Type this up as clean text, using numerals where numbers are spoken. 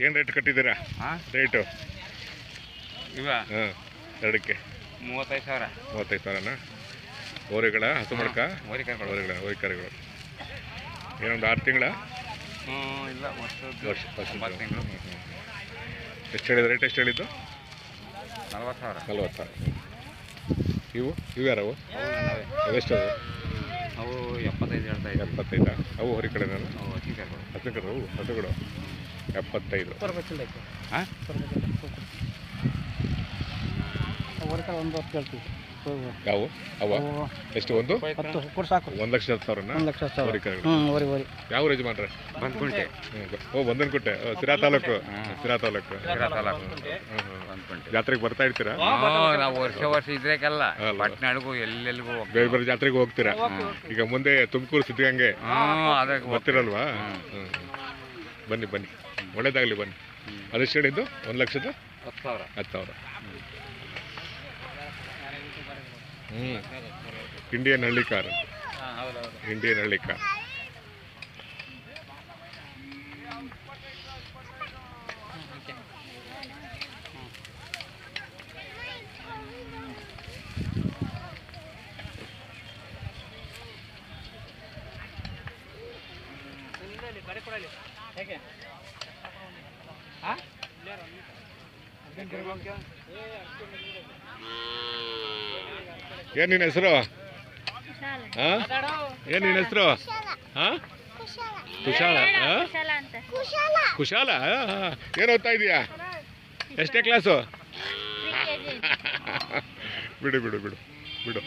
ಏನು rate ಕಟ್ಟಿದ್ದೀರಾ? Rate ಇವ ಹಾಂ ಎರಡಕ್ಕೆ 35,000. 35,000ನಾ? ಓರಿಗಳ ಹಸು ಮಡ್ಕ ಓರಿಕರುಗಳು. ಓರಿಕರುಗಳು ಏನೊಂದು 6 ತಿಂಗಳ ಇಲ್ಲ ವರ್ಷ 9 ತಿಂಗಳು. ಎಷ್ಟು ಹೇಳಿದ ರೇಟ್? ಎಷ್ಟು ಹೇಳಿದ್ದು? 40,000. 40,000. ಇವು ಯಾರವು? ಅದೆಷ್ಟು? ಅವು 75 ಹೇಳ್ತಾ ಇದ್ದೀವಿ. 75. ಅವು ಹೊರಿ ಕಡೆ ನಾನು ಅವು ಹಸಿಕರುಗಳು. ಹಸುಗಳು 75. ಹಾಂ ಒಂದು ಹೊತ್ತು ಕೇಳ್ತೀವಿ. ಯಾವ ಅವ ಎಷ್ಟು? 1,10,000. ಹೊರಿ ಕರುಗಳು ಯಾವ ರೇಜ್ ಮಾಡ್ರೆ? ಬಂದ್ಕುಂಟೆ. ಬಂದನ್ಕುಂಟೆ. ಸಿರಾ ತಾಲೂಕು. ಜಾತ್ರೆಗೆ ಬರ್ತಾ ಇರ್ತೀರಾ? ನಾವು ವರ್ಷ ಇದ್ರೇಕಲ್ಲ, ಪಟ್ನಾಡಿಗೂ ಎಲ್ಲೆಲ್ಲಿಗೂ ಬೇರೆ ಬೇರೆ ಜಾತ್ರೆಗೆ ಹೋಗ್ತೀರಾ? ಈಗ ಮುಂದೆ ತುಮಕೂರು ಸಿದ್ಧಗಂಗೆ ಅದಕ್ಕೆ ಬರ್ತಿರಲ್ವಾ? ಬನ್ನಿ ಒಳ್ಳೇದಾಗಲಿ ಬನ್ನಿ. ಅದೆಷ್ಟು ಹೇಳಿದ್ದು? 1,10,000. 10,000. ಇಂಡಿಯನ್ ಹಳ್ಳಿ ಕಾರ್. ಏನ್ ನಿನ್ನ ಹೆಸರು? ಏನ್ ನಿನ್ನ ಹೆಸರು? ಕುಶಾಲ. ಏನು ಓದ್ತಾ ಇದೀಯಾ? ಎಷ್ಟೇ ಕ್ಲಾಸು? ಬಿಡು